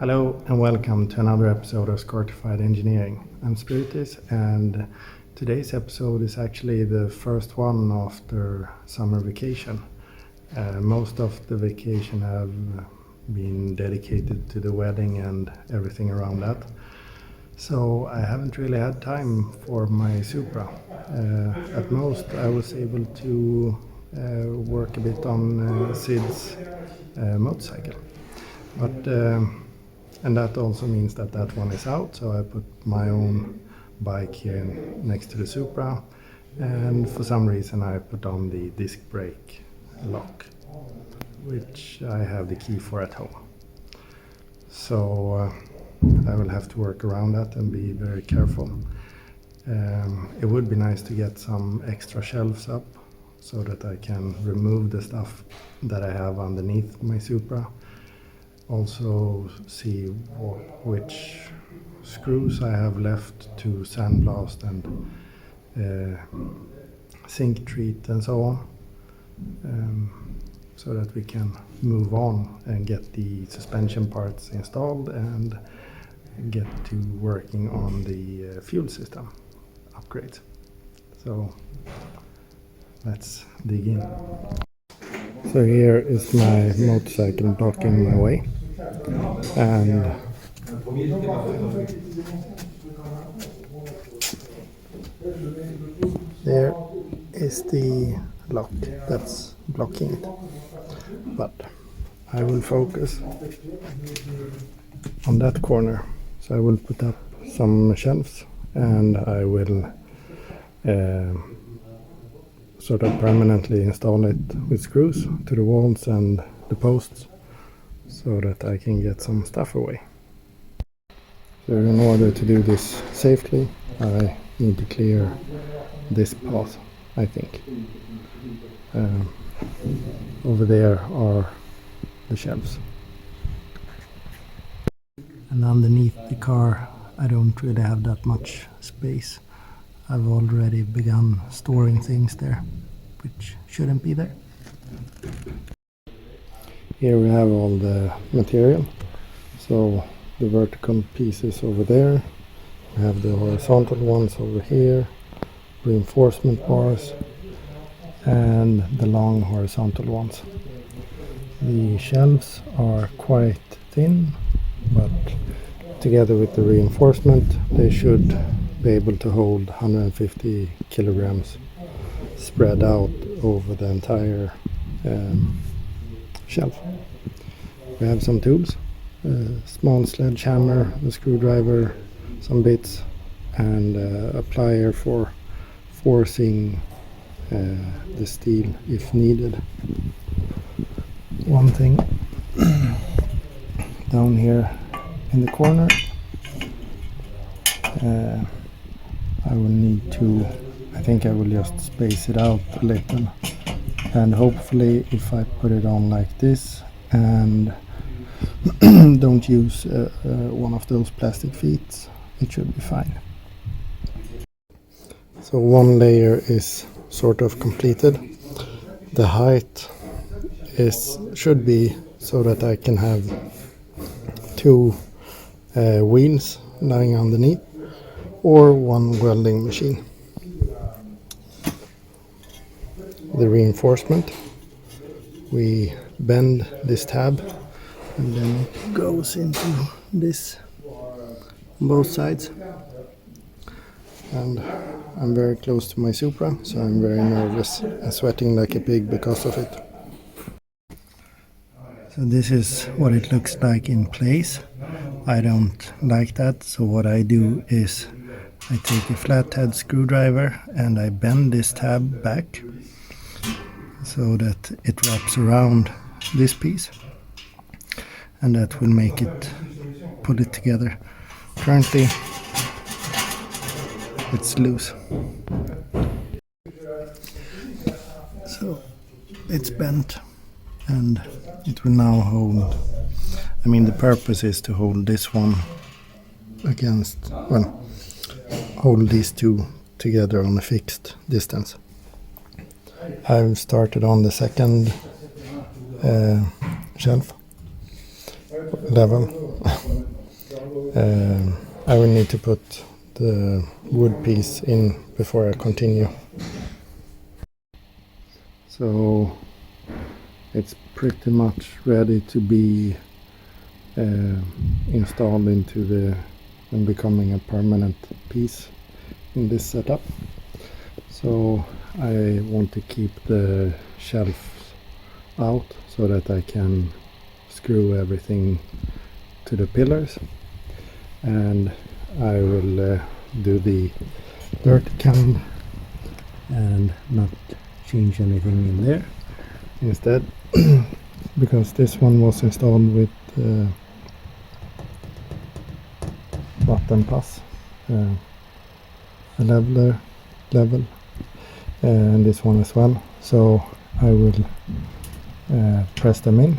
Hello and welcome to another episode of Squirtified Engineering. I'm Spiritis, and today's episode is actually the first one after summer vacation. Most of the vacation have been dedicated to the wedding and everything around that. So I haven't really had time for my Supra. At most I was able to work a bit on Sid's motorcycle. And that also means that one is out, so I put my own bike here next to the Supra, and for some reason I put on the disc brake lock, which I have the key for at home. So I will have to work around that and be very careful. It would be nice to get some extra shelves up so that I can remove the stuff that I have underneath my Supra. Also see which screws I have left to sandblast and sink treat and so on, so that we can move on and get the suspension parts installed and get to working on the fuel system upgrades. So let's dig in. So here is my motorcycle blocking my way, and there is the lock that's blocking it. But I will focus on that corner, so I will put up some shelves and I will sort of permanently install it with screws to the walls and the posts so that I can get some stuff away. So in order to do this safely, I need to clear this path, I think. Over there are the shelves. And underneath the car I don't really have that much space. I've already begun storing things there, which shouldn't be there. Here we have all the material. So the vertical pieces over there. We have the horizontal ones over here, reinforcement bars, and the long horizontal ones. The shelves are quite thin, but together with the reinforcement they should be able to hold 150 kilograms spread out over the entire shelf. We have some tools, a small sledgehammer, a screwdriver, some bits, and a plier for forcing the steel if needed. One thing down here in the corner, I will need to, I think I will just space it out a little, and hopefully if I put it on like this and don't use one of those plastic feet, it should be fine. So one layer is sort of completed. The height should be so that I can have two wheels lying underneath, or one welding machine. The reinforcement, we bend this tab and then it goes into this on both sides. And I'm very close to my Supra, so I'm very nervous and sweating like a pig because of it. So this is what it looks like in place. I don't like that, so what I do is I take a flathead screwdriver and I bend this tab back so that it wraps around this piece, and that will make it put it together. Currently it's loose, so it's bent and it will now hold. I mean, the purpose is to hold this one against, well, hold these two together on a fixed distance. I've started on the second shelf level I will need to put the wood piece in before I continue. So it's pretty much ready to be installed into the and becoming a permanent piece in this setup. So I want to keep the shelves out so that I can screw everything to the pillars, and I will do the dirt can and not change anything in there instead, because this one was installed with button pass, a level, and this one as well. So I will press them in,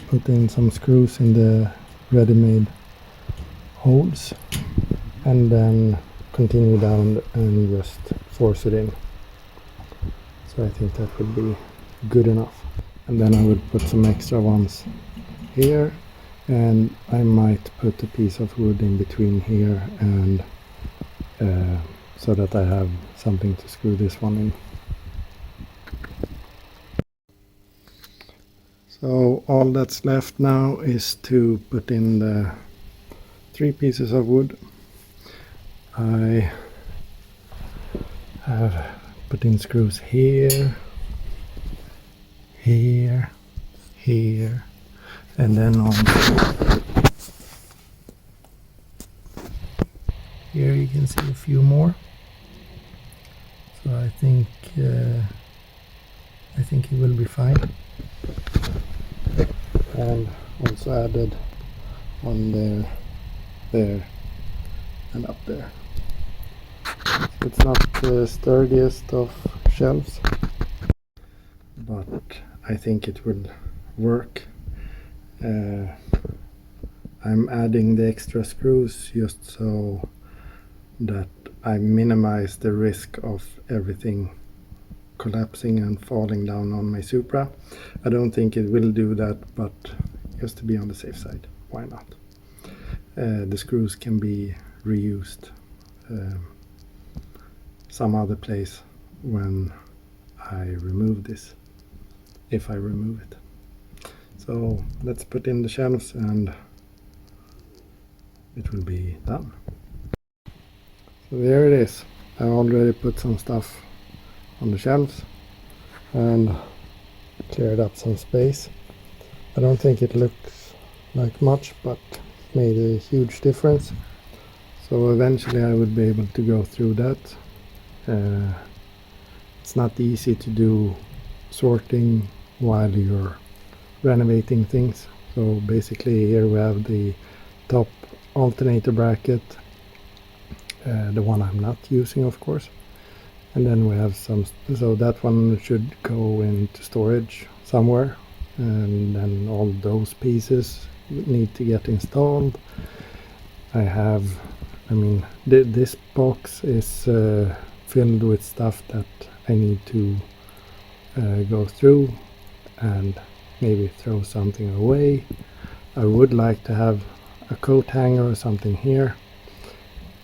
put in some screws in the ready-made holes, and then continue down and just force it in. So I think that would be good enough. And then I would put some extra ones here, and I might put a piece of wood in between here and so that I have something to screw this one in. So all that's left now is to put in the 3 pieces of wood. I have put in screws here, here, here, and then on here you can see a few more. So I think it will be fine. And also added one there, and up there. So it's not the sturdiest of shelves, but I think it will work. I'm adding the extra screws just so that I minimize the risk of everything collapsing and falling down on my Supra. I don't think it will do that, but just to be on the safe side, why not? The screws can be reused some other place when I remove this, if I remove it. So let's put in the shelves and it will be done. So there it is. I already put some stuff on the shelves and cleared up some space. I don't think it looks like much, but made a huge difference. So eventually I would be able to go through that. It's not easy to do sorting while you're renovating things. So basically here we have the top alternator bracket, the one I'm not using of course, and then we have some, so that one should go into storage somewhere, and then all those pieces need to get installed. This box is filled with stuff that I need to go through and maybe throw something away. I would like to have a coat hanger or something here,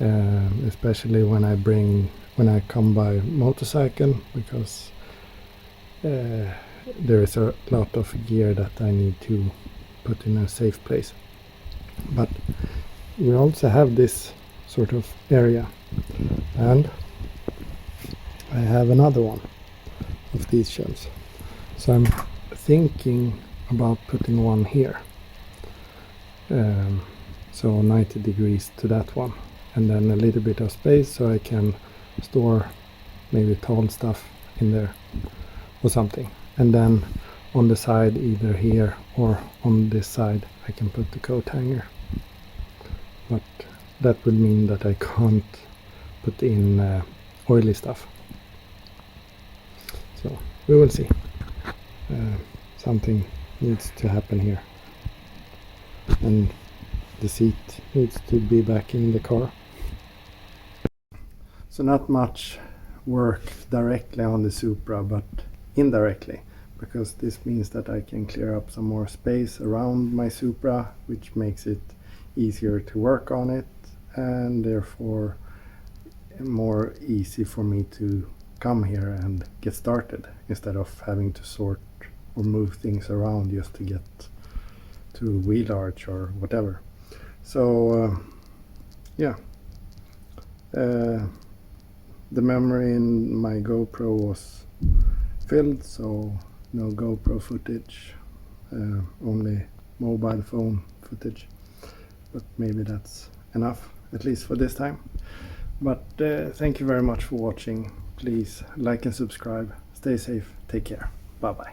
especially when I come by motorcycle, because there is a lot of gear that I need to put in a safe place. But we also have this sort of area, and I have another one of these shelves. So I'm thinking about putting one here, so 90 degrees to that one, and then a little bit of space so I can store maybe tall stuff in there or something. And then on the side, either here or on this side, I can put the coat hanger. But that would mean that I can't put in oily stuff. So we will see. Something needs to happen here, and the seat needs to be back in the car. So not much work directly on the Supra, but indirectly, because this means that I can clear up some more space around my Supra, which makes it easier to work on it, and therefore more easy for me to come here and get started instead of having to sort or move things around just to get to wheel arch or whatever. So yeah, the memory in my GoPro was filled, so no GoPro footage, only mobile phone footage, but maybe that's enough, at least for this time. But thank you very much for watching. Please like and subscribe. Stay safe. Take care. Bye bye.